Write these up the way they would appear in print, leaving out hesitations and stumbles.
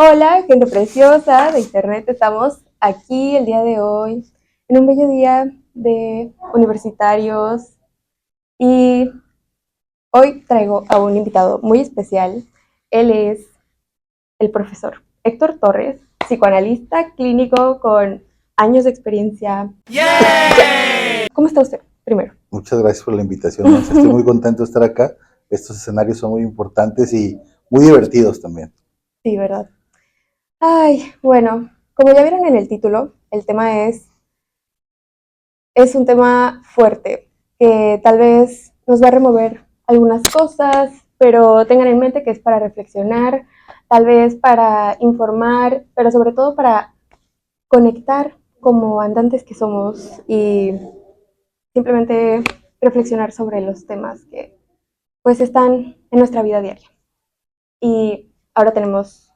Hola, gente preciosa de internet. Estamos aquí el día de hoy en un bello día de universitarios y hoy traigo a un invitado muy especial. Él es el profesor Héctor Torres, psicoanalista clínico con años de experiencia. ¡Yeah! ¿Cómo está usted? Primero. Muchas gracias por la invitación, Monse. Estoy muy contento de estar acá. Estos escenarios son muy importantes y muy divertidos también. Sí, ¿verdad? Ay, bueno, como ya vieron en el título, el tema es un tema fuerte que tal vez nos va a remover algunas cosas, pero tengan en mente que es para reflexionar, tal vez para informar, pero sobre todo para conectar como andantes que somos y simplemente reflexionar sobre los temas que pues están en nuestra vida diaria. Y ahora tenemos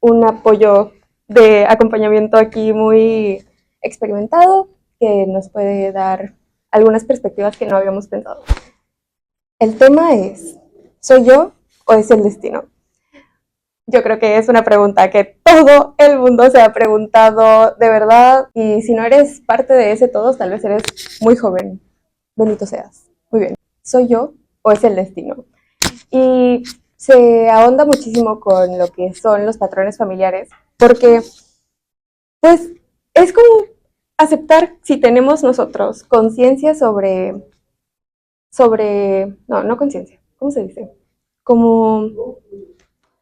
un apoyo de acompañamiento aquí muy experimentado que nos puede dar algunas perspectivas que no habíamos pensado. El tema es, ¿soy yo o es el destino? Yo creo que es una pregunta que todo el mundo se ha preguntado de verdad y si no eres parte de ese todos, tal vez eres muy joven. Bendito seas. Muy bien. ¿Soy yo o es el destino? Y se ahonda muchísimo con lo que son los patrones familiares, porque pues es como aceptar si tenemos nosotros conciencia no conciencia, ¿cómo se dice? Como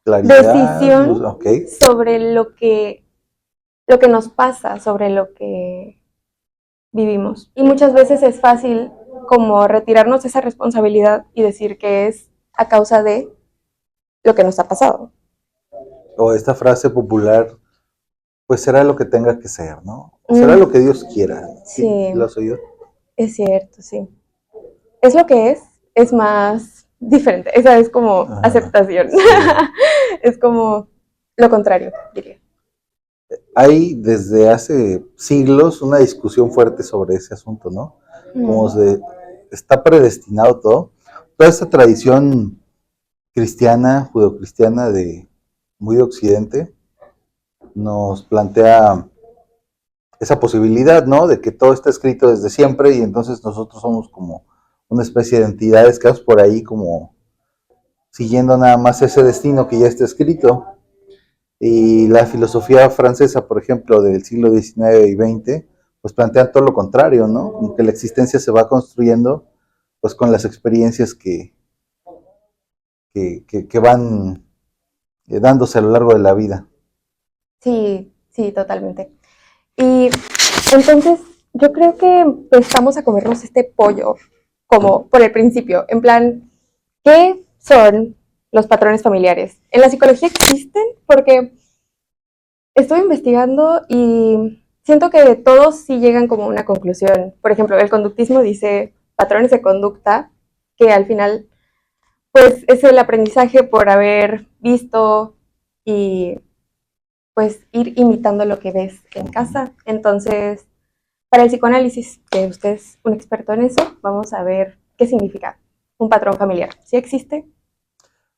Claridad, decisión ok. sobre lo que nos pasa, sobre lo que vivimos. Y muchas veces es fácil como retirarnos esa responsabilidad y decir que es a causa de lo que nos ha pasado. O esta frase popular, pues será lo que tenga que ser, ¿no? O será lo Mm, que Dios quiera. ¿Sí? sí, ¿Lo has oído? es cierto, sí. Es lo que es más diferente. Esa es como aceptación. Sí. Es como lo contrario, diría. Hay desde hace siglos una discusión fuerte sobre ese asunto, ¿no? Como Mm. se está predestinado todo. Toda esta tradición cristiana, judeocristiana de muy de occidente, nos plantea esa posibilidad, ¿no? De que todo está escrito desde siempre y entonces nosotros somos como una especie de entidades que vamos por ahí como siguiendo nada más ese destino que ya está escrito. Y la filosofía francesa, por ejemplo, del siglo XIX y XX, pues plantean todo lo contrario, ¿no? Como que la existencia se va construyendo pues con las experiencias que van dándose a lo largo de la vida. Sí, sí, totalmente. Y entonces yo creo que empezamos a comernos este pollo como por el principio, en plan, ¿qué son los patrones familiares? ¿En la psicología existen? Porque estoy investigando y siento que todos sí llegan como a una conclusión. Por ejemplo, el conductismo dice patrones de conducta, que al final pues es el aprendizaje por haber visto y pues ir imitando lo que ves en casa. Entonces, para el psicoanálisis, que usted es un experto en eso, vamos a ver qué significa un patrón familiar. ¿Sí existe?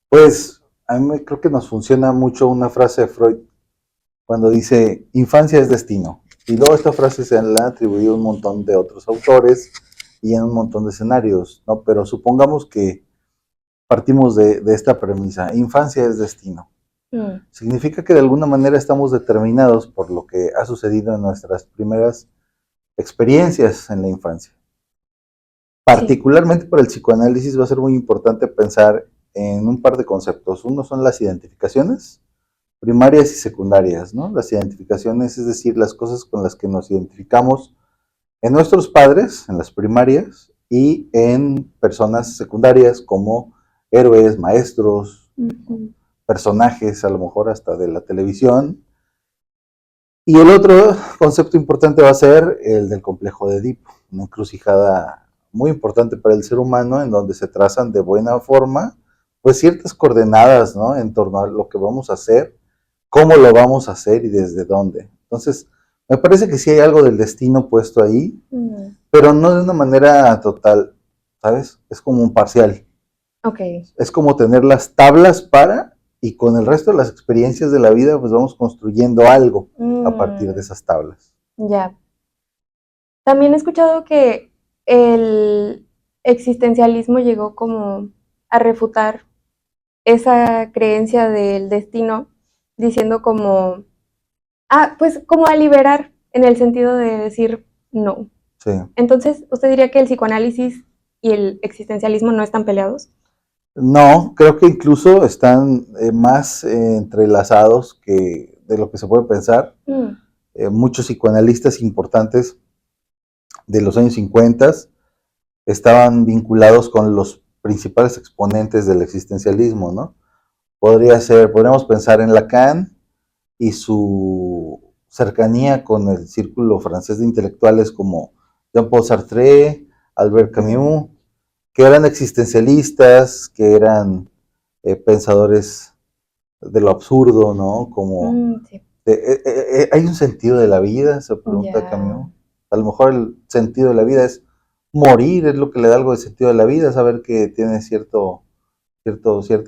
Pues a mí creo que nos funciona mucho una frase de Freud cuando dice infancia es destino. Y luego esta frase se la han atribuido un montón de otros autores y en un montón de escenarios, ¿no? Pero supongamos que partimos de esta premisa, infancia es destino. Mm. Significa que de alguna manera estamos determinados por lo que ha sucedido en nuestras primeras experiencias en la infancia. Sí. Particularmente para el psicoanálisis va a ser muy importante pensar en un par de conceptos. Uno son las identificaciones primarias y secundarias, ¿no? Las identificaciones, es decir, las cosas con las que nos identificamos en nuestros padres, en las primarias, y en personas secundarias como héroes, maestros, Ujú. personajes, a lo mejor hasta de la televisión. Y el otro concepto importante va a ser el del complejo de Edipo, una encrucijada muy importante para el ser humano en donde se trazan de buena forma pues ciertas coordenadas, ¿no? En torno a lo que vamos a hacer, cómo lo vamos a hacer y desde dónde. Entonces, me parece que sí hay algo del destino puesto ahí, Mm. pero no de una manera total, ¿sabes? Es como un parcial. Ok. Es como tener las tablas para, y con el resto de las experiencias de la vida, pues vamos construyendo algo a partir de esas tablas. Ya. También he escuchado que el existencialismo llegó como a refutar esa creencia del destino, diciendo como, pues como a liberar en el sentido de decir no. Sí. Entonces, ¿usted diría que el psicoanálisis y el existencialismo no están peleados? No, creo que incluso están más entrelazados que de lo que se puede pensar. Muchos psicoanalistas importantes de los años 50 estaban vinculados con los principales exponentes del existencialismo, ¿no? Podríamos pensar en Lacan y su cercanía con el círculo francés de intelectuales como Jean-Paul Sartre, Albert Camus, que eran existencialistas, que eran pensadores de lo absurdo, ¿no? Como Sí. ¿hay un sentido de la vida? Se pregunta Camus. A lo mejor el sentido de la vida es morir, es lo que le da algo de sentido de la vida, saber que tiene cierta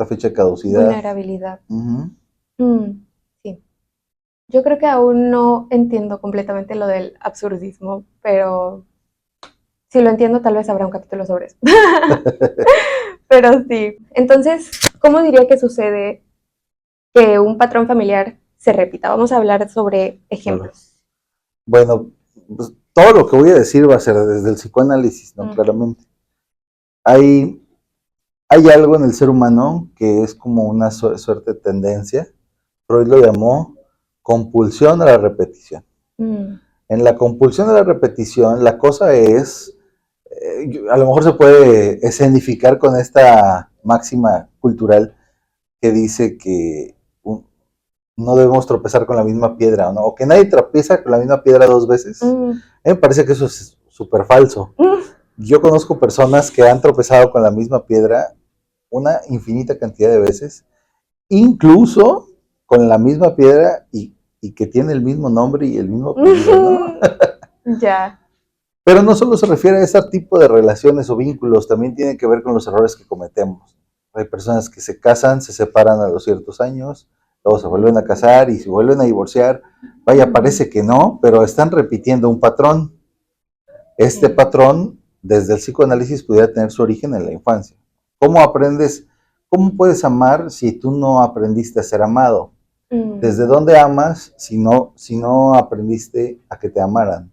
fecha de caducidad. Vulnerabilidad. Sí. Yo creo que aún no entiendo completamente lo del absurdismo, pero si lo entiendo, tal vez habrá un capítulo sobre eso. Pero sí. Entonces, ¿cómo diría que sucede que un patrón familiar se repita? Vamos a hablar sobre ejemplos. Bueno, pues todo lo que voy a decir va a ser desde el psicoanálisis, ¿no? Claramente. Hay algo en el ser humano que es como una suerte de tendencia. Freud lo llamó compulsión a la repetición. En la compulsión a la repetición, la cosa es, a lo mejor se puede escenificar con esta máxima cultural que dice que no debemos tropezar con la misma piedra, ¿no? O que nadie tropieza con la misma piedra 2 veces. A mí me parece que eso es súper falso. Yo conozco personas que han tropezado con la misma piedra una infinita cantidad de veces, incluso con la misma piedra y que tiene el mismo nombre y el mismo apellido, ¿no? Ya. Pero no solo se refiere a ese tipo de relaciones o vínculos, también tiene que ver con los errores que cometemos. Hay personas que se casan, se separan a los ciertos años, luego se vuelven a casar y se vuelven a divorciar. Vaya, parece que no, pero están repitiendo un patrón. Este patrón, desde el psicoanálisis, pudiera tener su origen en la infancia. ¿Cómo aprendes? ¿Cómo puedes amar si tú no aprendiste a ser amado? ¿Desde dónde amas si no aprendiste a que te amaran?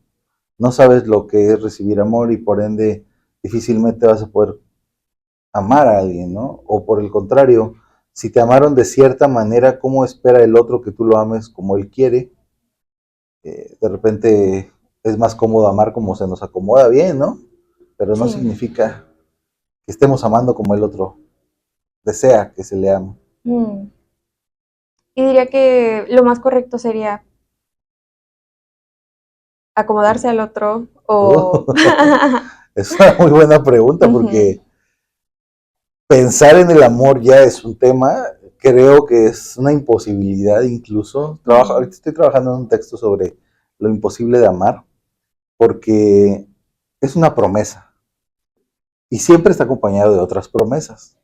No sabes lo que es recibir amor y por ende difícilmente vas a poder amar a alguien, ¿no? O por el contrario, si te amaron de cierta manera, ¿cómo espera el otro que tú lo ames como él quiere? De repente es más cómodo amar como se nos acomoda bien, ¿no? Pero no significa que estemos amando como el otro desea que se le ame. Y diría que lo más correcto sería acomodarse al otro o... Es una muy buena pregunta porque pensar en el amor ya es un tema, creo que es una imposibilidad incluso. Ahorita estoy trabajando en un texto sobre lo imposible de amar porque es una promesa y siempre está acompañado de otras promesas.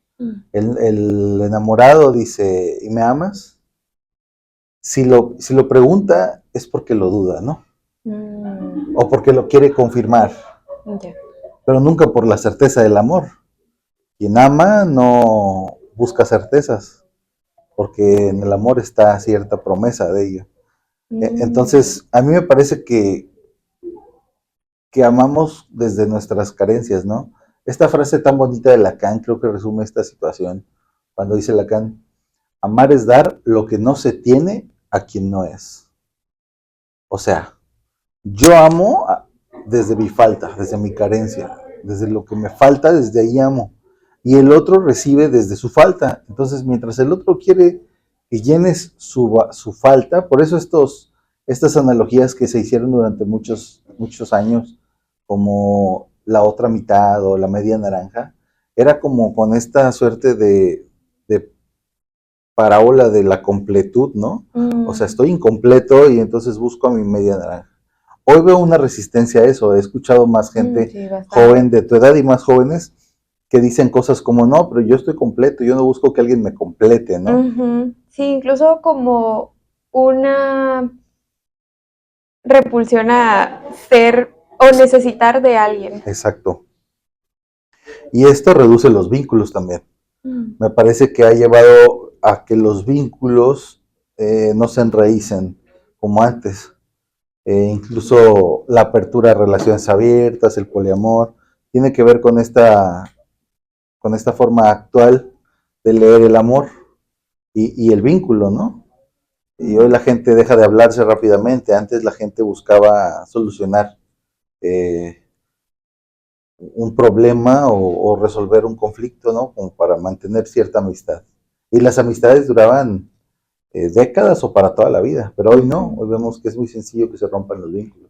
El enamorado dice, ¿y me amas? Si lo pregunta es porque lo duda, ¿no? O porque lo quiere confirmar, pero nunca por la certeza del amor. Quien ama no busca certezas, porque en el amor está cierta promesa de ello. Entonces, a mí me parece que amamos desde nuestras carencias, ¿no? Esta frase tan bonita de Lacan creo que resume esta situación, cuando dice Lacan, amar es dar lo que no se tiene a quien no es. O sea, yo amo desde mi falta, desde mi carencia, desde lo que me falta, desde ahí amo. Y el otro recibe desde su falta. Entonces, mientras el otro quiere que llenes su falta, por eso estas analogías que se hicieron durante muchos años, como la otra mitad o la media naranja, era como con esta suerte de parábola de la completud, ¿no? O sea, estoy incompleto y entonces busco a mi media naranja. Hoy veo una resistencia a eso, he escuchado más gente joven de tu edad y más jóvenes que dicen cosas como, no, pero yo estoy completo, yo no busco que alguien me complete, ¿no? Ujú. Sí, incluso como una repulsión a ser o necesitar de alguien. Exacto. Y esto reduce los vínculos también. Mm. Me parece que ha llevado a que los vínculos no se enraícen como antes. Incluso la apertura a relaciones abiertas, el poliamor, tiene que ver con esta forma actual de leer el amor y el vínculo, ¿no? Y hoy la gente deja de hablarse rápidamente. Antes la gente buscaba solucionar eh, un problema o resolver un conflicto, ¿no? Como para mantener cierta amistad. Y las amistades duraban décadas o para toda la vida, pero hoy no, hoy vemos que es muy sencillo que se rompan los vínculos.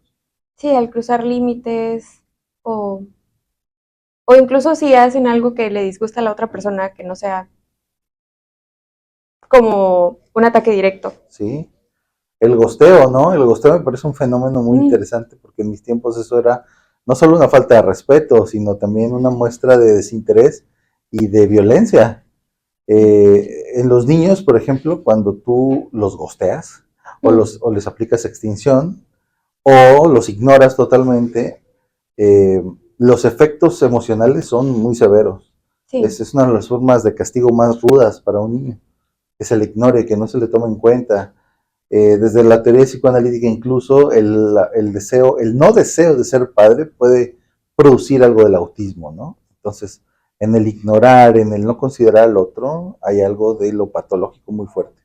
Sí, al cruzar límites o, o incluso si hacen algo que le disgusta a la otra persona, que no sea como un ataque directo. ¿Sí? El gosteo, ¿no? El gosteo me parece un fenómeno muy interesante porque en mis tiempos eso era no solo una falta de respeto, sino también una muestra de desinterés y de violencia. En los niños, por ejemplo, cuando tú los gosteas o les aplicas extinción o los ignoras totalmente, eh, los efectos emocionales son muy severos. Sí. Es una de las formas de castigo más rudas para un niño, que se le ignore, que no se le tome en cuenta. Desde la teoría psicoanalítica incluso deseo, el no deseo de ser padre puede producir algo del autismo, ¿no? Entonces, en el ignorar, en el no considerar al otro, hay algo de lo patológico muy fuerte.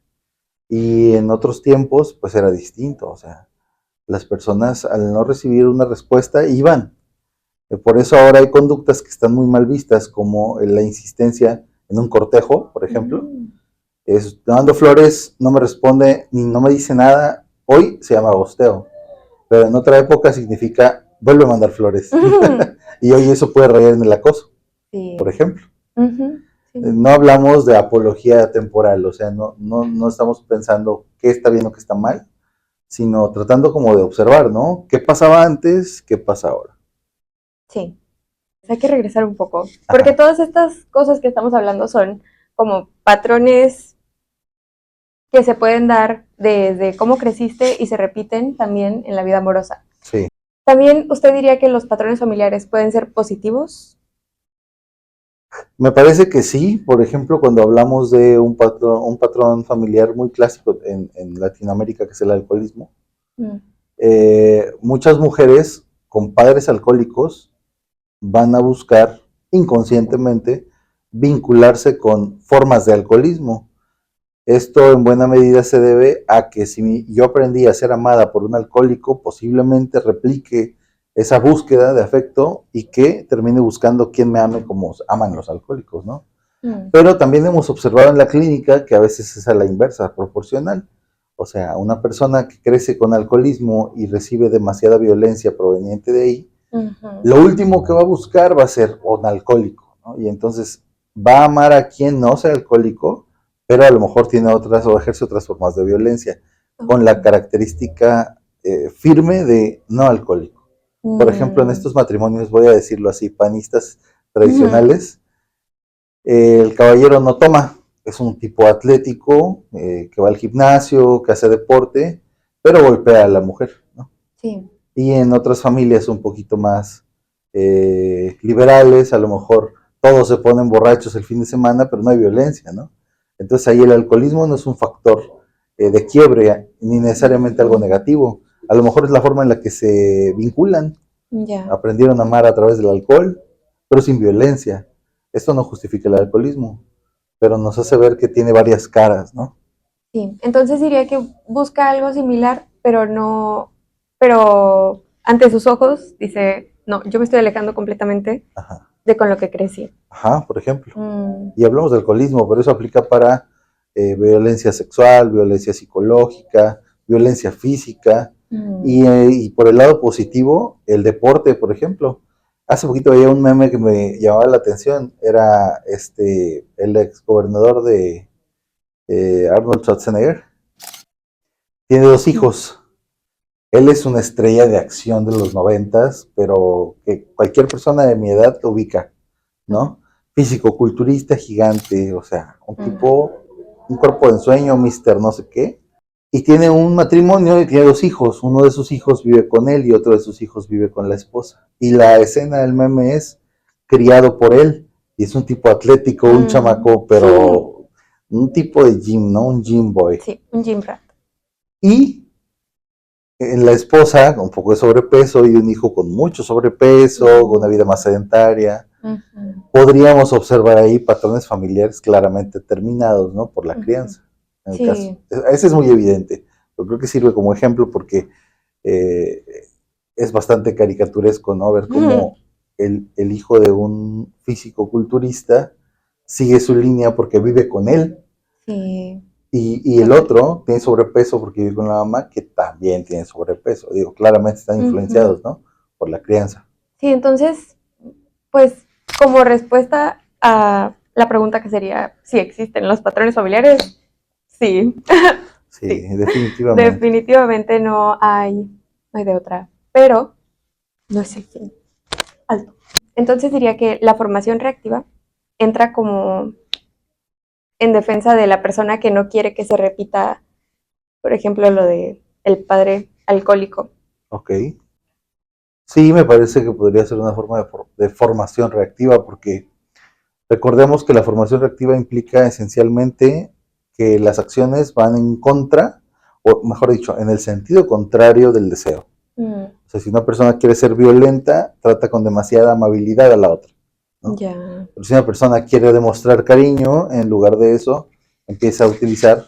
Y en otros tiempos, pues era distinto, o sea, las personas al no recibir una respuesta iban. Por eso ahora hay conductas que están muy mal vistas, como la insistencia en un cortejo, por ejemplo. Es, dando flores, no me responde ni no me dice nada. Hoy se llama gosteo, pero en otra época significa vuelve a mandar flores. Y hoy eso puede rayar en el acoso, Sí. por ejemplo. Sí. No hablamos de apología temporal, o sea, no estamos pensando qué está bien o qué está mal, sino tratando como de observar, ¿no? ¿Qué pasaba antes? ¿Qué pasa ahora? Sí. Hay que regresar un poco, porque Ajá. todas estas cosas que estamos hablando son como patrones que se pueden dar desde cómo creciste y se repiten también en la vida amorosa. Sí. También usted diría que los patrones familiares pueden ser positivos. Me parece que sí, por ejemplo, cuando hablamos de un patrón familiar muy clásico en Latinoamérica, que es el alcoholismo, Mm. muchas mujeres con padres alcohólicos van a buscar inconscientemente vincularse con formas de alcoholismo. Esto en buena medida se debe a que si yo aprendí a ser amada por un alcohólico, posiblemente replique esa búsqueda de afecto y que termine buscando quien me ame como aman los alcohólicos, ¿no? Pero también hemos observado en la clínica que a veces es a la inversa, proporcional. O sea, una persona que crece con alcoholismo y recibe demasiada violencia proveniente de ahí, lo último que va a buscar va a ser un alcohólico, ¿no? Y entonces va a amar a quien no sea alcohólico, pero a lo mejor tiene otras o ejerce otras formas de violencia, con la característica firme de no alcohólico. Por ejemplo, en estos matrimonios, voy a decirlo así, panistas tradicionales, el caballero no toma, es un tipo atlético, que va al gimnasio, que hace deporte, pero golpea a la mujer, ¿no? Sí. Y en otras familias un poquito más liberales, a lo mejor todos se ponen borrachos el fin de semana, pero no hay violencia, ¿no? Entonces ahí el alcoholismo no es un factor de quiebre, ni necesariamente algo negativo. A lo mejor es la forma en la que se vinculan, Ya. aprendieron a amar a través del alcohol, pero sin violencia. Esto no justifica el alcoholismo, pero nos hace ver que tiene varias caras, ¿no? Sí. Entonces diría que busca algo similar, pero no, pero ante sus ojos dice, no, yo me estoy alejando completamente Ajá. de con lo que crecí. Ajá, por ejemplo. Mm. Y hablamos del alcoholismo, pero eso aplica para violencia sexual, violencia psicológica, violencia física. Y por el lado positivo, el deporte, por ejemplo. Hace poquito veía un meme que me llamaba la atención. Era el ex gobernador de Arnold Schwarzenegger. Tiene dos hijos. Él es una estrella de acción de los 90, pero que cualquier persona de mi edad lo ubica, ¿no? físico-culturista gigante, o sea, un tipo, un cuerpo de ensueño, mister no sé qué, y tiene un matrimonio y tiene 2 hijos. Uno de sus hijos vive con él y otro de sus hijos vive con la esposa. Y la escena del meme es criado por él. Y es un tipo atlético, un chamaco, pero un tipo de gym, ¿no? Un gym boy. Sí, un gym rat. Y la esposa con un poco de sobrepeso y un hijo con mucho sobrepeso, con una vida más sedentaria. Podríamos observar ahí patrones familiares claramente terminados, ¿no? Por la crianza. En el caso. Ese es muy evidente. Yo creo que sirve como ejemplo porque es bastante caricaturesco, ¿no? Ver cómo el hijo de un físico-culturista sigue su línea porque vive con él. Sí. Y el otro tiene sobrepeso porque vive con la mamá que también tiene sobrepeso. Digo, claramente están influenciados, ¿no? Por la crianza. Sí, entonces, pues, como respuesta a la pregunta que sería si existen los patrones familiares, sí. Sí, definitivamente. Definitivamente no hay de otra. Pero no es el fin. Alto. Entonces diría que la formación reactiva entra como en defensa de la persona que no quiere que se repita, por ejemplo, lo de el padre alcohólico. Ok. Sí, me parece que podría ser una forma de formación reactiva, porque recordemos que la formación reactiva implica esencialmente que las acciones van en contra, o mejor dicho, en el sentido contrario del deseo. O sea, si una persona quiere ser violenta, trata con demasiada amabilidad a la otra, ¿no? Ya. Pero si una persona quiere demostrar cariño, en lugar de eso, empieza a utilizar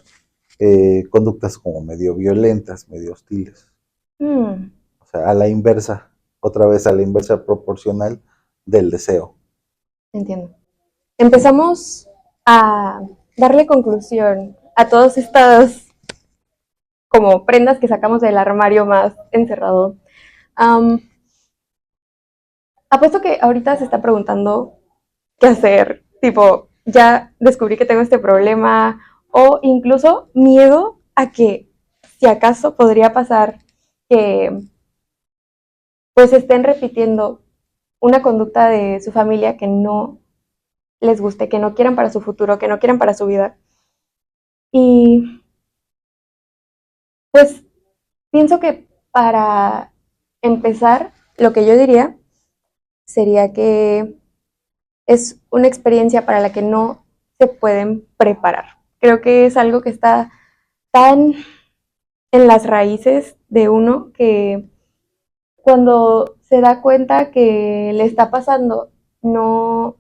conductas como medio violentas, medio hostiles. O sea, a la inversa, otra vez a la inversa proporcional del deseo. Entiendo. Empezamos a darle conclusión a todas estas como prendas que sacamos del armario más encerrado. Apuesto que ahorita se está preguntando qué hacer, tipo, ya descubrí que tengo este problema, o incluso miedo a que si acaso podría pasar que pues estén repitiendo una conducta de su familia que no les guste, que no quieran para su futuro, que no quieran para su vida. Y pues pienso que para empezar, lo que yo diría sería que es una experiencia para la que no se pueden preparar. Creo que es algo que está tan en las raíces de uno que cuando se da cuenta que le está pasando, no,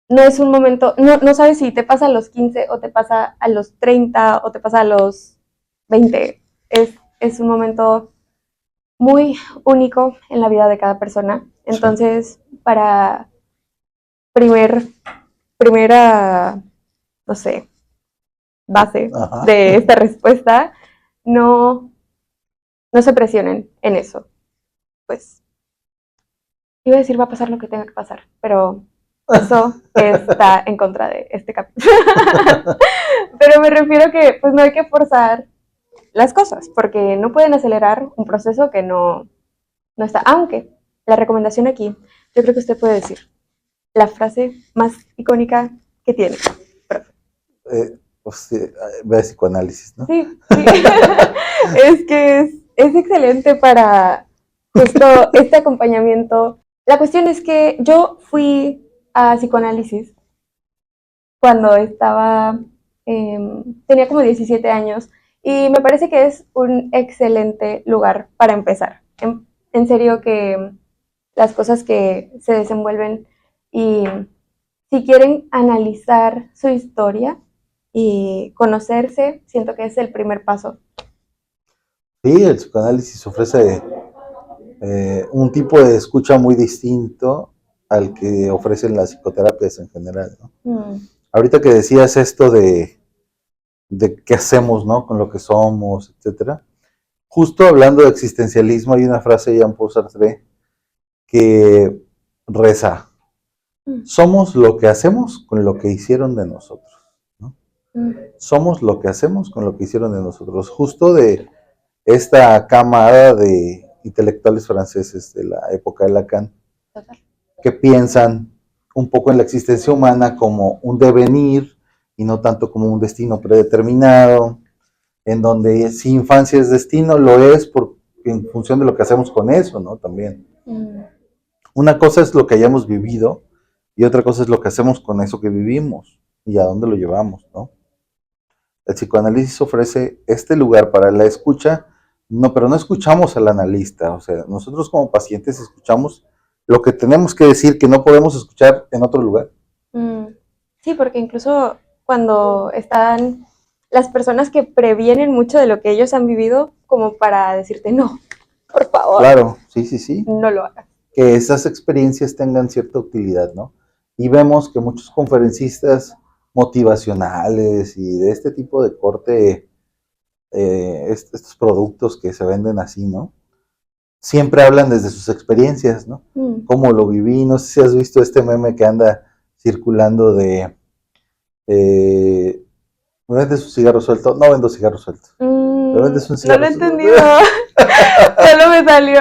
no es un momento, no sabes si te pasa a los 15 o te pasa a los 30 o te pasa a los 20. Es un momento muy único en la vida de cada persona. Entonces, para primera, no sé, base de esta respuesta, no, no se presionen en eso. Pues, iba a decir va a pasar lo que tenga que pasar, pero eso está en contra de este capítulo. Pero me refiero que pues no hay que forzar las cosas, porque no pueden acelerar un proceso que no está. Aunque la recomendación aquí, yo creo que usted puede decir la frase más icónica que tiene, profe. Pues, ve a psicoanálisis, ¿no? Sí, sí. Es que es excelente para justo este acompañamiento. La cuestión es que yo fui a psicoanálisis cuando tenía como 17 años y me parece que es un excelente lugar para empezar. En serio que las cosas que se desenvuelven y si quieren analizar su historia y conocerse, siento que es el primer paso. Sí, el psicoanálisis ofrece un tipo de escucha muy distinto al que ofrecen las psicoterapias en general, ¿no? Ahorita que decías esto de qué hacemos, ¿no? Con lo que somos, etcétera. Justo hablando de existencialismo, hay una frase de Jean-Paul Sartre que reza: somos lo que hacemos con lo que hicieron de nosotros, ¿no? Somos lo que hacemos con lo que hicieron de nosotros. Justo de esta camada de intelectuales franceses de la época de Lacan, que piensan un poco en la existencia humana como un devenir y no tanto como un destino predeterminado, en donde si infancia es destino, lo es en función de lo que hacemos con eso, ¿no? También. Una cosa es lo que hayamos vivido y otra cosa es lo que hacemos con eso que vivimos y a dónde lo llevamos, ¿no? El psicoanálisis ofrece este lugar para la escucha, no, pero no escuchamos al analista, o sea, nosotros como pacientes escuchamos lo que tenemos que decir que no podemos escuchar en otro lugar. Sí, porque incluso cuando están las personas que previenen mucho de lo que ellos han vivido, como para decirte, no, por favor. Claro, sí. No lo hagas. Que esas experiencias tengan cierta utilidad, ¿no? Y vemos que muchos conferencistas motivacionales y de este tipo de corte, estos productos que se venden así, ¿no? Siempre hablan desde sus experiencias, ¿no? Cómo lo viví, no sé si has visto este meme que anda circulando de ¿me vendes un cigarro suelto? No vendo cigarro suelto. ¿Me vendes un cigarro suelto? No lo he entendido. Solo me salió.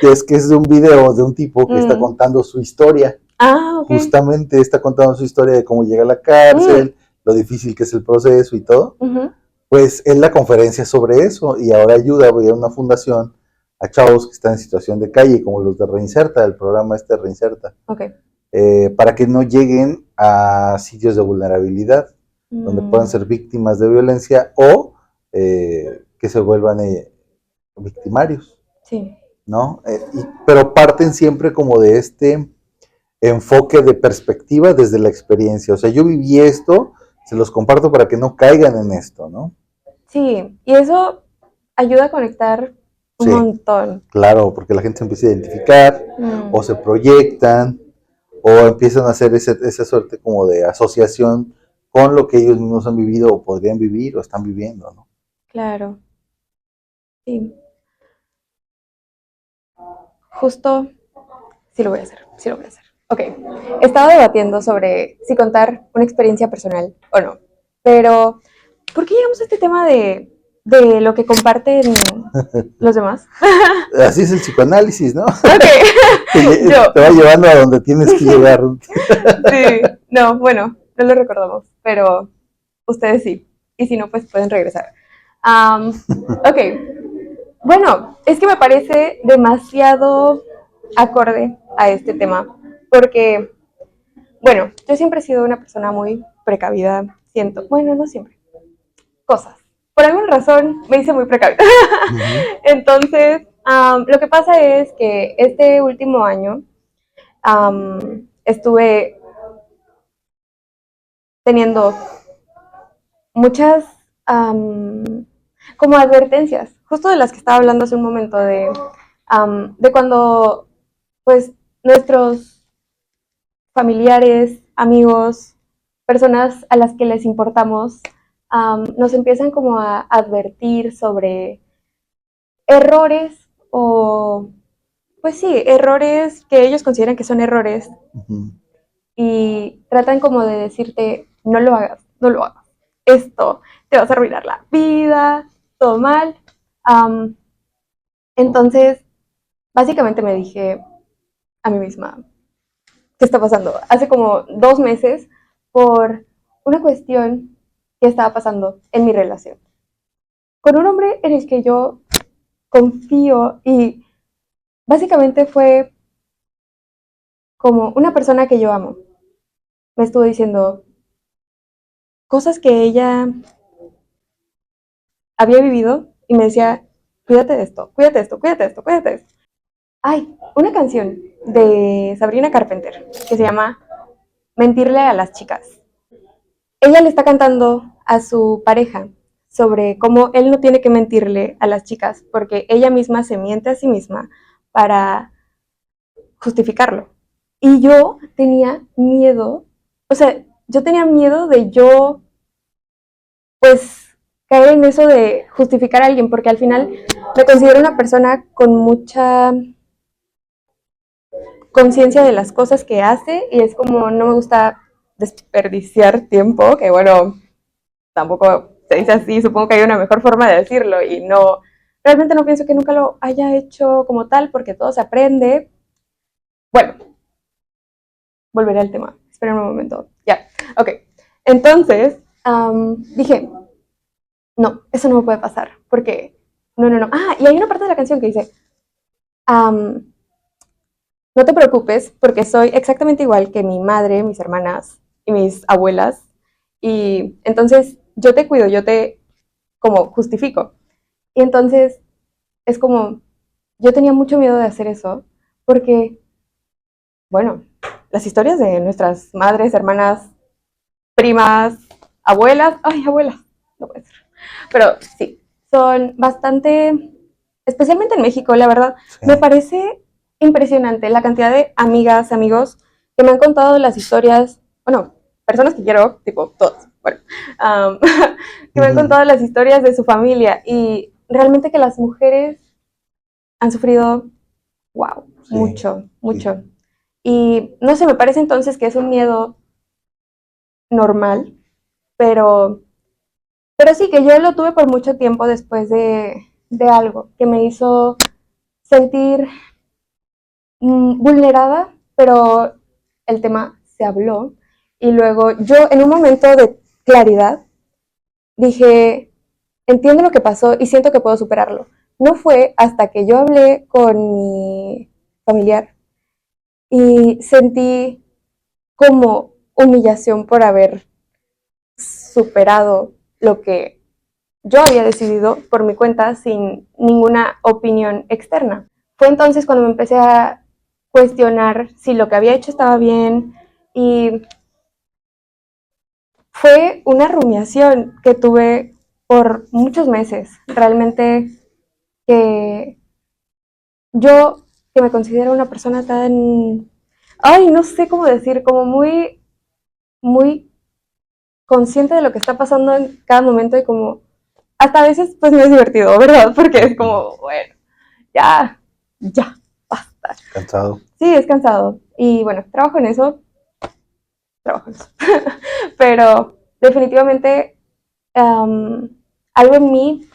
Es que es de un video de un tipo que está contando su historia. Okay. Justamente está contando su historia de cómo llega a la cárcel, lo difícil que es el proceso y todo. Pues él la conferencia sobre eso y ahora ayuda, voy a una fundación a chavos que están en situación de calle, como los de Reinserta, el programa este Reinserta, para que no lleguen a sitios de vulnerabilidad, donde puedan ser víctimas de violencia o que se vuelvan victimarios. Sí. ¿No? Pero parten siempre como de este enfoque de perspectiva desde la experiencia. O sea, yo viví esto, se los comparto para que no caigan en esto, ¿no? Sí, y eso ayuda a conectar un montón. Claro, porque la gente se empieza a identificar, o se proyectan, o empiezan a hacer esa suerte como de asociación con lo que ellos mismos han vivido o podrían vivir o están viviendo, ¿no? Claro. Sí. Justo, sí lo voy a hacer. Ok, estaba debatiendo sobre si contar una experiencia personal o no, pero ¿por qué llegamos a este tema de lo que comparten los demás? Así es el psicoanálisis, ¿no? Ok. Te va llevando a donde tienes que llegar. Sí, no, bueno, no lo recordamos, pero ustedes sí, y si no, pues pueden regresar. Ok, bueno, es que me parece demasiado acorde a este tema, porque, bueno, yo siempre he sido una persona muy precavida, siento, bueno, no siempre, cosas. Por alguna razón me hice muy precavida. Entonces, lo que pasa es que este último año estuve teniendo muchas como advertencias, justo de las que estaba hablando hace un momento, de cuando pues nuestros familiares, amigos, personas a las que les importamos, nos empiezan como a advertir sobre errores o, pues sí, errores que ellos consideran que son errores y tratan como de decirte, no lo hagas, no lo hagas, esto te vas a arruinar la vida, todo mal. Entonces, básicamente me dije a mí misma, ¿qué está pasando? Hace como 2 meses, por una cuestión que estaba pasando en mi relación. Con un hombre en el que yo confío y básicamente fue como una persona que yo amo. Me estuvo diciendo cosas que ella había vivido y me decía, cuídate de esto, cuídate de esto, cuídate de esto, cuídate de esto. Hay una canción de Sabrina Carpenter que se llama Mentirle a las chicas. Ella le está cantando a su pareja sobre cómo él no tiene que mentirle a las chicas porque ella misma se miente a sí misma para justificarlo. Y yo tenía miedo, o sea, yo tenía miedo de yo, pues, caer en eso de justificar a alguien, porque al final me considero una persona con mucha conciencia de las cosas que hace y es como no me gusta desperdiciar tiempo, que bueno, tampoco se dice así, supongo que hay una mejor forma de decirlo y no, realmente no pienso que nunca lo haya hecho como tal porque todo se aprende. Bueno, volveré al tema. Espera un momento. Ya, ok. Entonces, dije, no, eso no me puede pasar, porque, no. Ah, y hay una parte de la canción que dice, no te preocupes, porque soy exactamente igual que mi madre, mis hermanas y mis abuelas, y entonces yo te cuido, yo te como justifico. Y entonces es como, yo tenía mucho miedo de hacer eso, porque, bueno, las historias de nuestras madres, hermanas, primas, abuelas, ay, abuelas, no puede ser, pero sí, son bastante, especialmente en México, la verdad, Sí. me parece impresionante la cantidad de amigas, amigos que me han contado las historias, bueno, personas que quiero, tipo todos, bueno, um, que me han contado las historias de su familia y realmente que las mujeres han sufrido, wow, Sí, mucho, mucho. sí. Y no sé, me parece entonces que es un miedo normal, pero, pero sí, que yo lo tuve por mucho tiempo después de algo que me hizo sentir vulnerada, pero el tema se habló. Y luego yo, en un momento de claridad, dije, entiendo lo que pasó y siento que puedo superarlo. No fue hasta que yo hablé con mi familiar y sentí como humillación por haber superado lo que yo había decidido por mi cuenta sin ninguna opinión externa. Fue entonces cuando me empecé a cuestionar si lo que había hecho estaba bien y fue una rumiación que tuve por muchos meses. Realmente que yo, que me considero una persona tan, ay, no sé cómo decir, como muy consciente de lo que está pasando en cada momento y como hasta a veces pues no es divertido, ¿verdad? Porque es como, bueno, ya, basta. Cansado. Sí, es cansado. Y bueno, trabajo en eso. Pero definitivamente algo en mi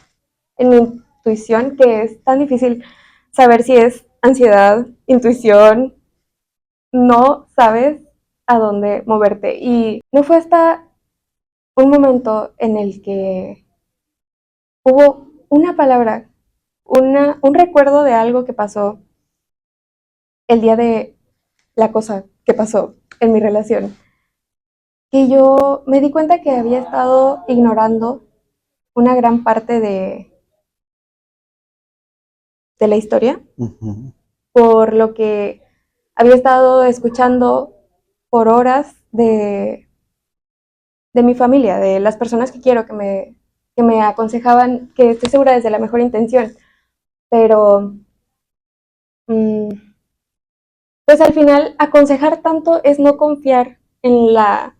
intuición, que es tan difícil saber si es ansiedad, intuición, no sabes a dónde moverte. Y no fue hasta un momento en el que hubo una palabra, un recuerdo de algo que pasó el día de la cosa que pasó en mi relación, que yo me di cuenta que había estado ignorando una gran parte de la historia, por lo que había estado escuchando por horas de mi familia, de las personas que quiero, que me aconsejaban que esté segura desde la mejor intención, pero mmm, pues al final aconsejar tanto es no confiar en la,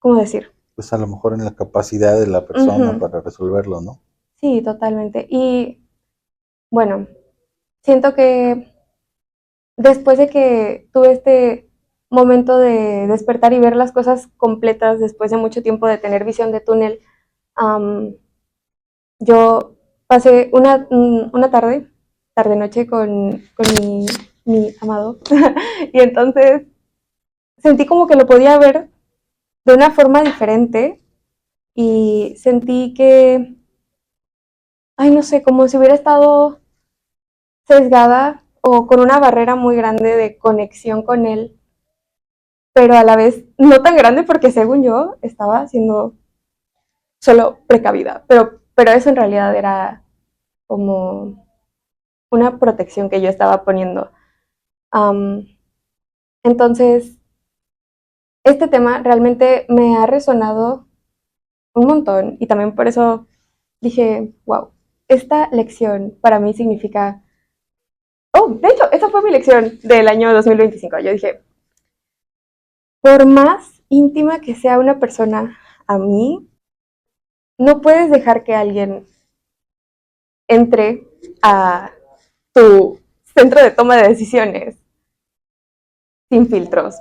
¿cómo decir? Pues a lo mejor en la capacidad de la persona para resolverlo, ¿no? Sí, totalmente. Y bueno, siento que después de que tuve este momento de despertar y ver las cosas completas después de mucho tiempo de tener visión de túnel, um, yo pasé una tarde noche con mi amado y entonces sentí como que lo podía ver de una forma diferente y sentí que, ay, no sé, como si hubiera estado sesgada o con una barrera muy grande de conexión con él, pero a la vez no tan grande porque según yo estaba siendo solo precavida, pero eso en realidad era como una protección que yo estaba poniendo. Um, entonces, este tema realmente me ha resonado un montón y también por eso dije, wow, esta lección para mí significa... Oh, de hecho, esa fue mi lección del año 2025. Yo dije, por más íntima que sea una persona a mí, no puedes dejar que alguien entre a tu centro de toma de decisiones sin filtros.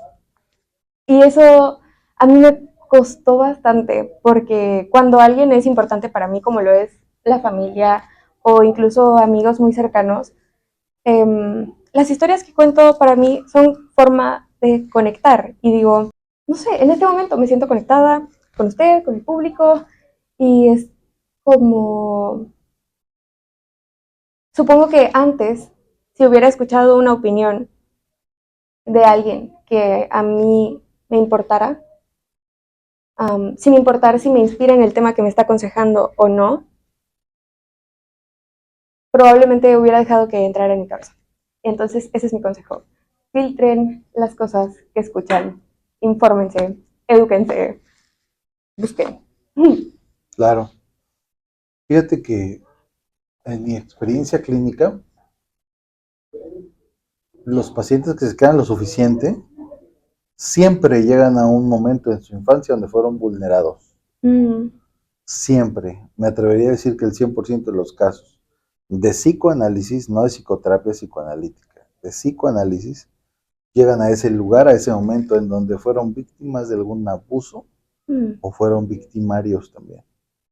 Y eso a mí me costó bastante porque cuando alguien es importante para mí, como lo es la familia o incluso amigos muy cercanos, las historias que cuento para mí son forma de conectar. Y digo, no sé, en este momento me siento conectada con usted, con el público, y es como, supongo que antes, si hubiera escuchado una opinión de alguien que a mí me importara, sin importar si me inspira en el tema que me está aconsejando o no, probablemente hubiera dejado que entrara en mi cabeza. Entonces, ese es mi consejo. Filtren las cosas que escuchan, infórmense, edúquense, busquen. Claro. Fíjate que en mi experiencia clínica, los pacientes que se quedan lo suficiente siempre llegan a un momento en su infancia donde fueron vulnerados. Mm, Siempre. Me atrevería a decir que el 100% de los casos de psicoanálisis, no de psicoterapia psicoanalítica, de psicoanálisis, llegan a ese lugar, a ese momento en donde fueron víctimas de algún abuso mm, o fueron victimarios también.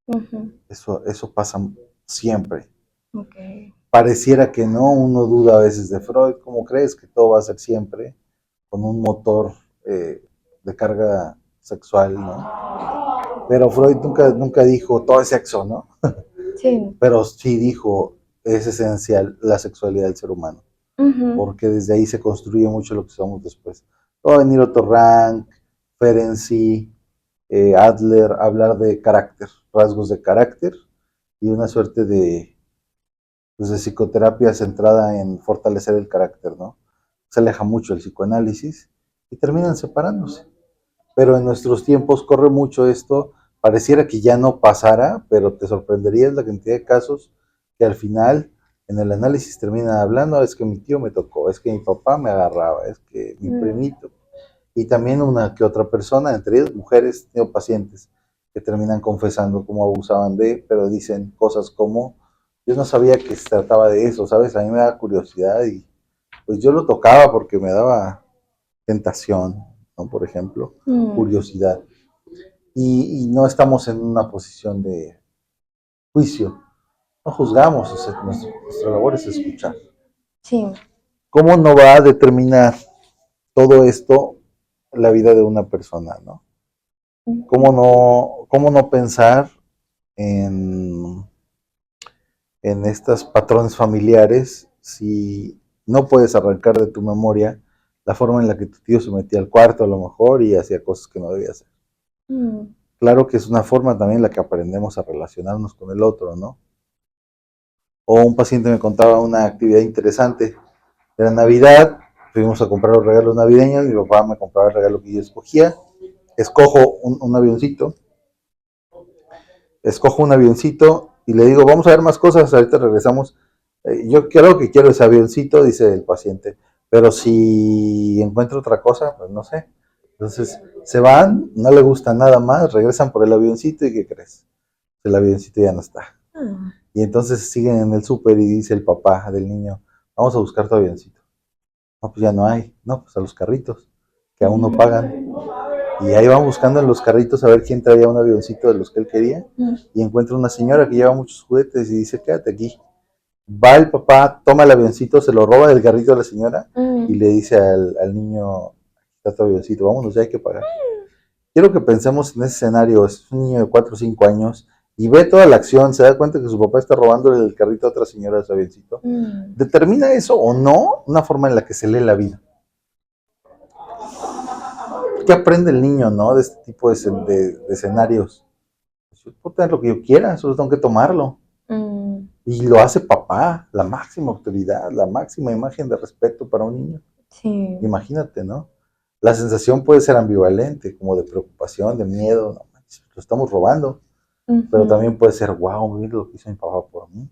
ujú, Eso pasa siempre. ok. Pareciera que no, uno duda a veces de Freud, ¿cómo crees que todo va a ser siempre con un motor de carga sexual, ¿no? Pero Freud nunca dijo todo es sexo, ¿no? Sí. Pero sí dijo, es esencial la sexualidad del ser humano, Ujú, porque desde ahí se construye mucho lo que somos después. Va a venir Otto Rank, Ferenczi, Adler, hablar de carácter, rasgos de carácter y una suerte pues, de psicoterapia centrada en fortalecer el carácter, ¿no? Se aleja mucho el psicoanálisis y terminan separándose. Pero en nuestros tiempos corre mucho esto, pareciera que ya no pasara, pero te sorprenderías la cantidad de casos que al final en el análisis terminan hablando, es que mi tío me tocó, es que mi papá me agarraba, es que mi mm, primito, y también una que otra persona, entre ellas mujeres, tengo pacientes que terminan confesando cómo abusaban de, pero dicen cosas como, yo no sabía que se trataba de eso, ¿sabes? A mí me da curiosidad y pues yo lo tocaba porque me daba tentación, ¿no? Por ejemplo, mm, curiosidad. Y no estamos en una posición de juicio, no juzgamos, o sea, nuestra labor es escuchar. sí. ¿Cómo no va a determinar todo esto la vida de una persona, ¿no? Ujú, Cómo no pensar en, en estos patrones familiares si no puedes arrancar de tu memoria la forma en la que tu tío se metía al cuarto a lo mejor y hacía cosas que no debía hacer? mm, Claro que es una forma también en la que aprendemos a relacionarnos con el otro, ¿no? O un paciente me contaba una actividad interesante. Era Navidad, fuimos a comprar los regalos navideños, mi papá me compraba el regalo que yo escogía, escojo un avioncito, escojo un avioncito y le digo, vamos a ver más cosas, ahorita regresamos. Yo creo que quiero ese avioncito, dice el paciente, pero si encuentro otra cosa, pues no sé. Entonces se van, no le gusta nada más, regresan por el avioncito y ¿qué crees? El avioncito ya no está. ah, Y entonces siguen en el súper y dice el papá del niño, vamos a buscar tu avioncito. No, pues ya no hay. No, pues a los carritos, que aún no pagan. Y ahí van buscando en los carritos a ver quién traía un avioncito de los que él quería. mm, Y encuentra una señora que lleva muchos juguetes y dice, quédate aquí. Va el papá, toma el avioncito, se lo roba del carrito a la señora y mm, le dice al niño, está tu avioncito, vámonos, ya hay que pagar. Quiero que pensemos en ese escenario, es un niño de 4 o 5 años y ve toda la acción, se da cuenta que su papá está robándole el carrito a otra señora de su avioncito. mm, ¿Determina eso o no una forma en la que se lee la vida? ¿Qué aprende el niño, no? De este tipo de escenarios. Yo puedo tener lo que yo quiera, solo tengo que tomarlo. mm, Y lo hace papá, la máxima autoridad, la máxima imagen de respeto para un niño. sí. Imagínate, ¿no? La sensación puede ser ambivalente, como de preocupación, de miedo, no, lo estamos robando, pero Ujú, también puede ser, wow, mira lo que hizo mi papá por mí.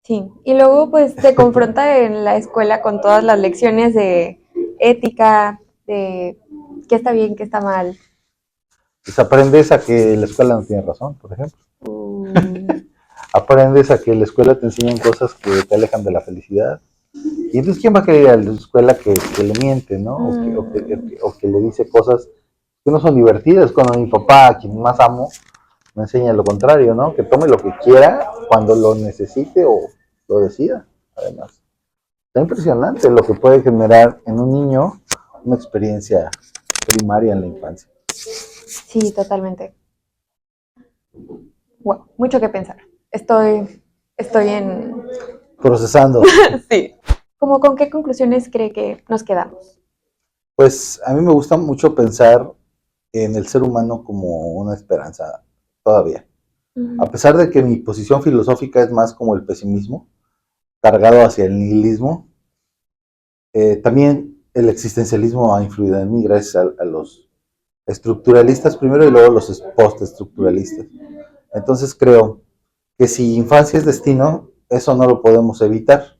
sí. Y luego, pues, se confronta en la escuela con todas las lecciones de ética, de qué está bien, qué está mal. Pues aprendes a que la escuela no tiene razón, por ejemplo. Mm, Aprendes a que la escuela te enseñan cosas que te alejan de la felicidad. Y entonces, ¿quién va a querer ir a la escuela que le miente, ¿no? mm, O que le dice cosas que no son divertidas? Cuando mi papá, a quien más amo, me enseña lo contrario, ¿no? Que tome lo que quiera cuando lo necesite o lo decida, además. Está impresionante lo que puede generar en un niño una experiencia primaria en la infancia. Sí, totalmente. Wow, mucho que pensar. Estoy en... Procesando. Sí. ¿Cómo con qué conclusiones cree que nos quedamos? Pues a mí me gusta mucho pensar en el ser humano como una esperanza todavía. A pesar de que mi posición filosófica es más como el pesimismo, cargado hacia el nihilismo, también el existencialismo ha influido en mí gracias a los estructuralistas primero y luego los postestructuralistas. Entonces creo que si infancia es destino, eso no lo podemos evitar.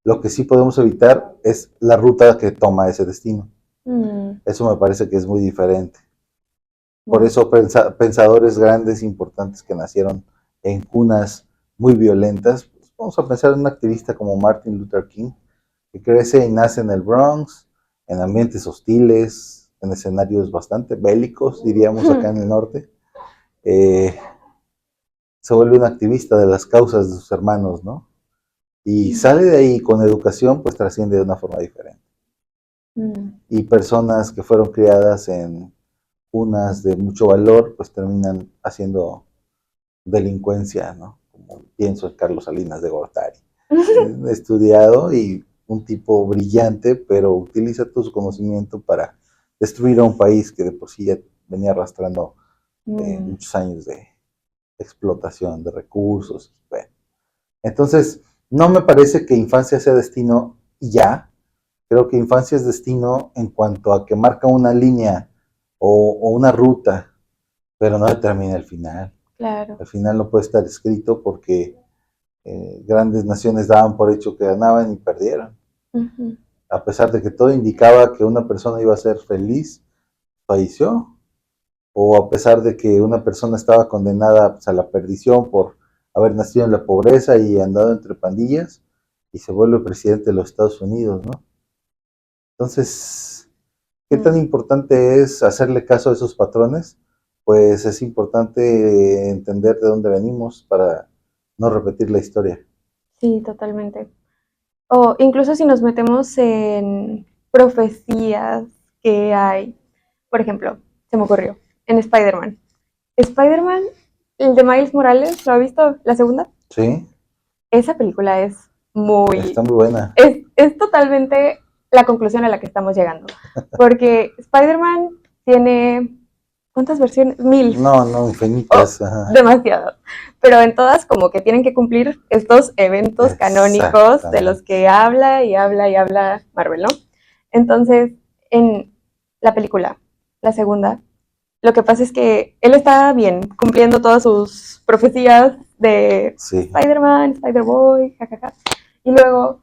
Lo que sí podemos evitar es la ruta que toma ese destino. Eso me parece que es muy diferente. Por eso pensadores grandes, importantes que nacieron en cunas muy violentas, pues vamos a pensar en un activista como Martin Luther King, que crece y nace en el Bronx, en ambientes hostiles, en escenarios bastante bélicos, diríamos acá en el norte. Se vuelve un activista de las causas de sus hermanos, ¿no? Y sale de ahí con educación, pues trasciende de una forma diferente. Y personas que fueron criadas en cunas de mucho valor, pues terminan haciendo delincuencia, ¿no? Como pienso en Carlos Salinas de Gortari. Estudiado y un tipo brillante, pero utiliza todo su conocimiento para destruir a un país que de por sí ya venía arrastrando muchos años de explotación de recursos. Bueno, entonces, no me parece que infancia sea destino ya. Creo que infancia es destino en cuanto a que marca una línea o una ruta, pero no determina el final. Claro. El final no puede estar escrito porque grandes naciones daban por hecho que ganaban y perdieron. A pesar de que todo indicaba que una persona iba a ser feliz, falleció. O a pesar de que una persona estaba condenada pues, a la perdición por haber nacido en la pobreza y andado entre pandillas, y se vuelve presidente de los Estados Unidos, ¿no? Entonces, ¿qué tan importante es hacerle caso a esos patrones? Pues es importante entender de dónde venimos para no repetir la historia. Sí, totalmente. O incluso si nos metemos en profecías que hay, por ejemplo, se me ocurrió, en Spider-Man. Spider-Man, el de Miles Morales, ¿lo ha visto? La segunda. Sí, Esa película es está muy... muy buena. Es totalmente la conclusión a la que estamos llegando. Porque Spider-Man tiene... ¿Cuántas versiones? 1000. No, infinitas. Demasiado. Pero en todas como que tienen que cumplir estos eventos canónicos de los que habla y habla y habla Marvel, ¿no? Entonces, en la película, la segunda, lo que pasa es que él está bien cumpliendo todas sus profecías de Sí. Spider-Man, Spider-Boy, jajaja. Y luego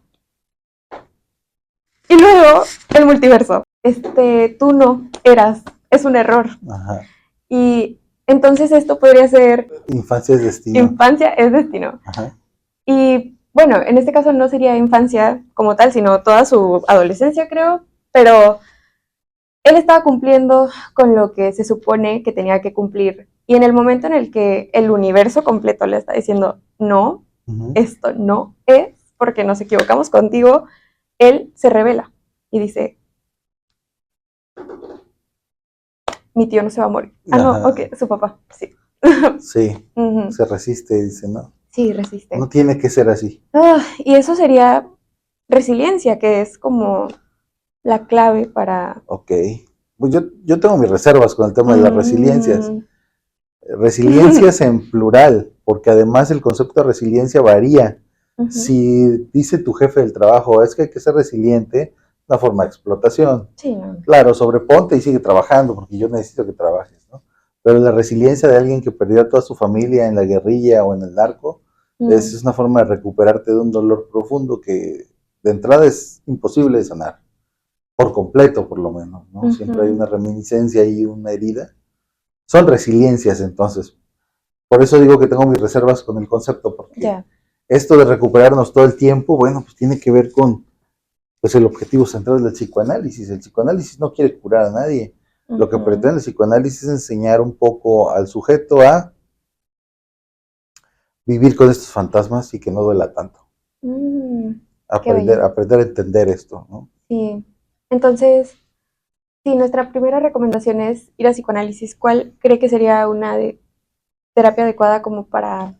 el multiverso. Tú no eras, es un error. Ajá. Y entonces esto podría ser... Infancia es destino. Infancia es destino. Ajá. Y bueno, en este caso no sería infancia como tal, sino toda su adolescencia, creo, pero él estaba cumpliendo con lo que se supone que tenía que cumplir. Y en el momento en el que el universo completo le está diciendo, no, esto no es, porque nos equivocamos contigo, él se revela y dice, mi tío no se va a morir. Ah, no, ok, su papá, sí. Sí, se resiste, dice, ¿no? Sí, resiste. No tiene que ser así. Y eso sería resiliencia, que es como la clave para... Ok. Pues yo tengo mis reservas con el tema de las resiliencias. Resiliencias en plural, porque además el concepto de resiliencia varía. Si dice tu jefe del trabajo, es que hay que ser resiliente, una forma de explotación. Sí, no. Claro, sobreponte y sigue trabajando, porque yo necesito que trabajes, ¿no? Pero la resiliencia de alguien que perdió a toda su familia en la guerrilla o en el narco, es una forma de recuperarte de un dolor profundo que de entrada es imposible de sanar, por completo por lo menos, ¿no? Siempre hay una reminiscencia y una herida. Son resiliencias entonces. Por eso digo que tengo mis reservas con el concepto, porque esto de recuperarnos todo el tiempo, bueno, pues tiene que ver con pues el objetivo central del psicoanálisis. El psicoanálisis no quiere curar a nadie. Lo que pretende el psicoanálisis es enseñar un poco al sujeto a vivir con estos fantasmas y que no duela tanto. Aprender a entender esto, ¿no? Sí. Entonces, Sí, nuestra primera recomendación es ir a psicoanálisis. ¿Cuál cree que sería una terapia adecuada como para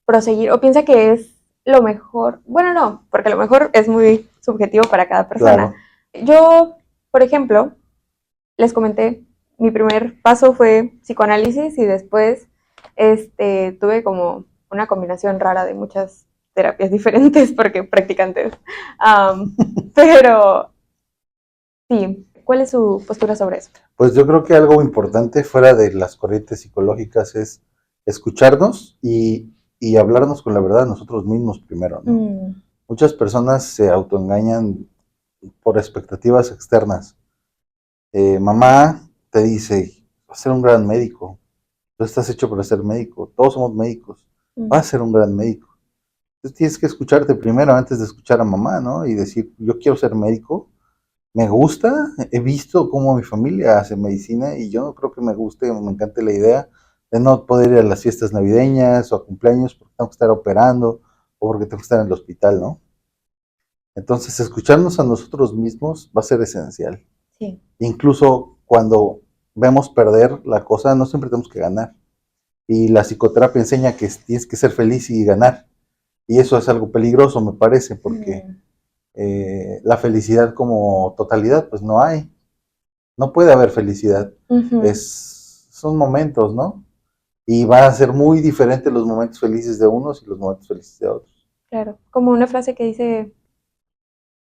proseguir? ¿O piensa que es lo mejor? Bueno, no, porque lo mejor es muy subjetivo para cada persona. Claro. Yo, por ejemplo, les comenté, mi primer paso fue psicoanálisis y después tuve como una combinación rara de muchas terapias diferentes porque practicantes. Pero sí, ¿cuál es su postura sobre eso? Pues yo creo que algo importante fuera de las corrientes psicológicas es escucharnos y hablarnos con la verdad a nosotros mismos primero, ¿no? Mm, Muchas personas se autoengañan por expectativas externas. Mamá te dice, vas a ser un gran médico, tú estás hecho para ser médico, todos somos médicos, mm, vas a ser un gran médico. Entonces tienes que escucharte primero antes de escuchar a mamá, ¿no? Y decir, yo quiero ser médico, me gusta, he visto cómo mi familia hace medicina y yo no creo que me guste, me encante la idea de no poder ir a las fiestas navideñas o a cumpleaños porque tengo que estar operando o porque tengo que estar en el hospital, ¿no? Entonces, escucharnos a nosotros mismos va a ser esencial. sí. Incluso cuando vemos perder la cosa, no siempre tenemos que ganar. Y la psicoterapia enseña que tienes que ser feliz y ganar. Y eso es algo peligroso, me parece, porque Mm, la felicidad como totalidad, pues no hay. No puede haber felicidad. ujú, Son momentos, ¿no? Y van a ser muy diferentes los momentos felices de unos y los momentos felices de otros. claro, como una frase que dice,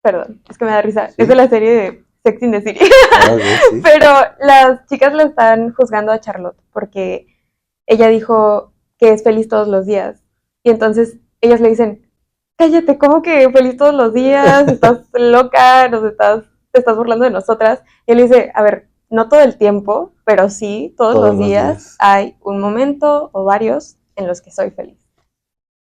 perdón, es que me da risa, es de ¿Sí? la serie de Sex and the City, Ah, ok, sí. pero las chicas la están juzgando a Charlotte porque ella dijo que es feliz todos los días. Y entonces ellas le dicen, cállate, ¿cómo que feliz todos los días? Estás loca, te estás burlando de nosotras. Y él dice, a ver, no todo el tiempo, pero sí, todos Todos los los días días. hay un momento o varios en los que soy feliz.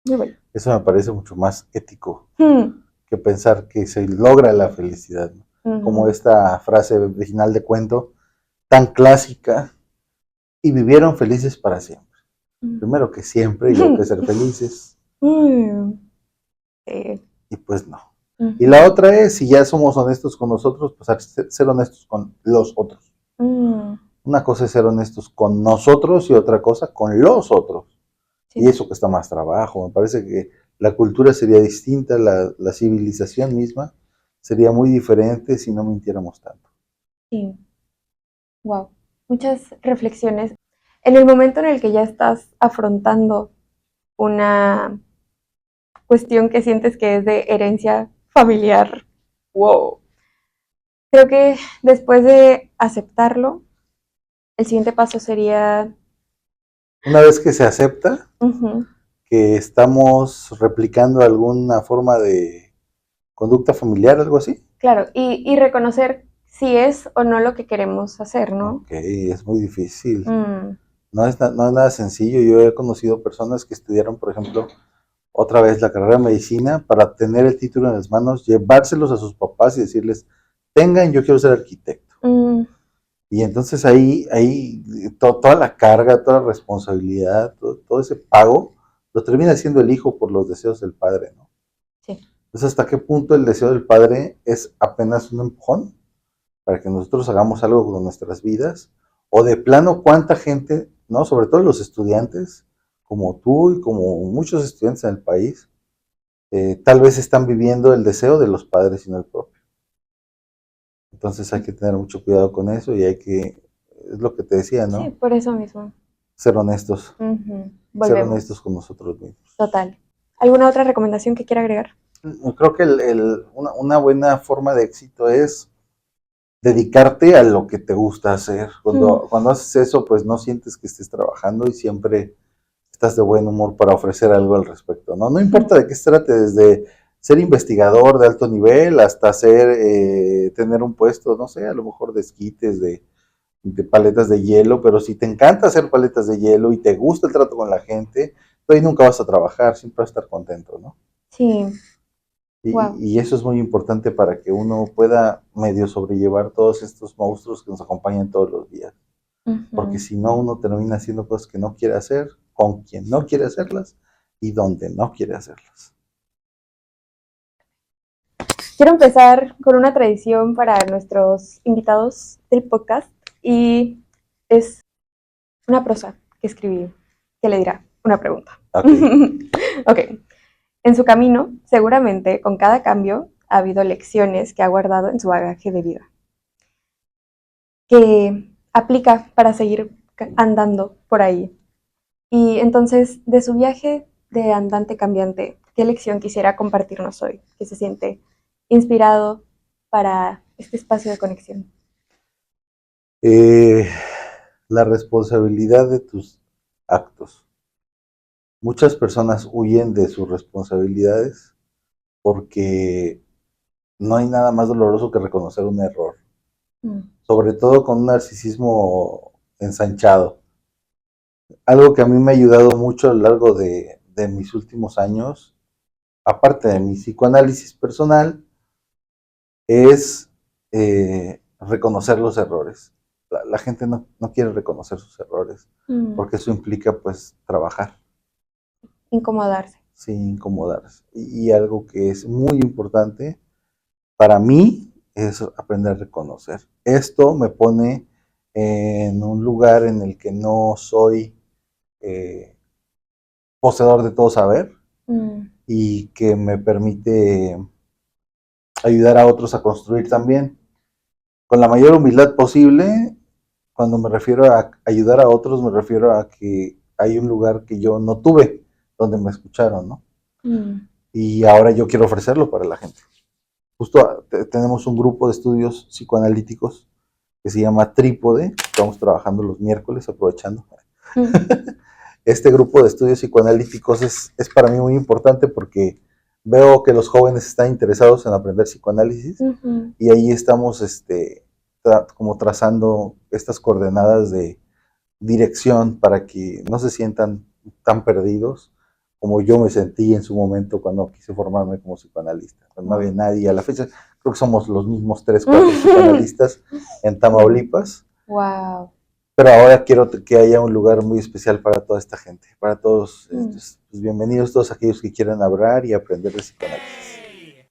Muy bueno. Eso me parece mucho más ético Hmm. que pensar que se logra la felicidad, ¿no? Como Ujú. esta frase original de cuento tan clásica, y vivieron felices para siempre. Primero que siempre, y luego que ser felices, Mm. Sí. y pues no. Y la Ujú. otra es, si ya somos honestos con nosotros, pues ser honestos con los otros. Mm. Una cosa es ser honestos con nosotros y otra cosa con los otros. Y Sí, eso cuesta más trabajo. Me parece que la cultura sería distinta, la civilización misma sería muy diferente si no mintiéramos tanto. sí. Wow. Muchas reflexiones. En el momento en el que ya estás afrontando una cuestión que sientes que es de herencia familiar, wow. Creo que después de aceptarlo, el siguiente paso sería, Una vez que se acepta ujú, que estamos replicando alguna forma de conducta familiar, algo así, claro, y reconocer si es o no lo que queremos hacer, ¿no? ok, es muy difícil. Mm, No es nada sencillo. Yo he conocido personas que estudiaron, por ejemplo, otra vez la carrera de medicina para tener el título en las manos, llevárselos a sus papás y decirles, tengan, yo quiero ser arquitecto. mm, Y entonces ahí toda la carga, toda la responsabilidad, todo ese pago, lo termina haciendo el hijo por los deseos del padre, ¿no? sí. Entonces, ¿hasta qué punto el deseo del padre es apenas un empujón para que nosotros hagamos algo con nuestras vidas? O de plano, ¿cuánta gente, no? Sobre todo los estudiantes, como tú y como muchos estudiantes en el país, tal vez están viviendo el deseo de los padres y no el propio. Entonces hay que tener mucho cuidado con eso y es lo que te decía, Sí, ¿no? por eso mismo. Ser honestos, Ujú. ser honestos Volvemos. con nosotros mismos. Total. ¿Alguna otra recomendación que quiera agregar? Creo que una buena forma de éxito es dedicarte a lo que te gusta hacer. Mm, Cuando haces eso, pues no sientes que estés trabajando y siempre estás de buen humor para ofrecer algo al respecto, ¿no? No importa de qué se trate, desde ser investigador de alto nivel hasta tener un puesto, no sé, a lo mejor de esquites, de paletas de hielo, pero si te encanta hacer paletas de hielo y te gusta el trato con la gente, tú ahí nunca vas a trabajar, siempre vas a estar contento, ¿no? sí, wow. Y eso es muy importante para que uno pueda medio sobrellevar todos estos monstruos que nos acompañan todos los días. Porque Ujú. si no, uno termina haciendo cosas que no quiere hacer, con quien no quiere hacerlas y donde no quiere hacerlas. quiero empezar con una tradición para nuestros invitados del podcast y es una prosa que escribí que le dirá una pregunta. Ok. Ok. En su camino, seguramente con cada cambio ha habido lecciones que ha guardado en su bagaje de vida, que aplica para seguir andando por ahí. Y entonces, de su viaje de andante cambiante, ¿qué lección quisiera compartirnos hoy? Que se siente inspirado para este espacio de conexión. Eh, la responsabilidad de tus actos. Muchas personas huyen de sus responsabilidades porque no hay nada más doloroso que reconocer un error, sobre todo con un narcisismo ensanchado. Algo que a mí me ha ayudado mucho a lo largo de mis últimos años, aparte de mi psicoanálisis personal, es reconocer los errores. La gente no quiere reconocer sus errores porque eso implica pues trabajar. Incomodarse. Sin incomodarse. Y algo que es muy importante para mí es aprender a reconocer. Esto me pone en un lugar en el que no soy poseedor de todo saber y que me permite ayudar a otros a construir también. Con la mayor humildad posible, cuando me refiero a ayudar a otros, me refiero a que hay un lugar que yo no tuve, donde me escucharon, ¿no? Y ahora yo quiero ofrecerlo para la gente. Justo tenemos un grupo de estudios psicoanalíticos que se llama Trípode, estamos trabajando los miércoles, aprovechando. Este grupo de estudios psicoanalíticos es para mí muy importante porque veo que los jóvenes están interesados en aprender psicoanálisis y ahí estamos como trazando estas coordenadas de dirección para que no se sientan tan perdidos como yo me sentí en su momento cuando quise formarme como psicoanalista. Cuando no había nadie. A la fecha creo que somos los mismos 3, 4 psicoanalistas en Tamaulipas. Wow. Pero ahora quiero que haya un lugar muy especial para toda esta gente, para todos, pues bienvenidos todos aquellos que quieran hablar y aprender de psicoanálisis.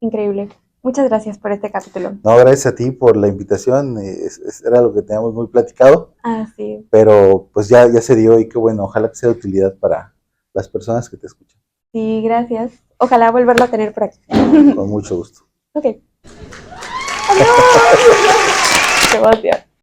Increíble. Muchas gracias por este capítulo. No, gracias a ti por la invitación, era lo que teníamos muy platicado. Ah, sí. Pero pues ya se dio y qué bueno, ojalá que sea de utilidad para las personas que te escuchan. Sí, gracias. Ojalá volverlo a tener por aquí. Con mucho gusto. Ok. Adiós. Qué emoción.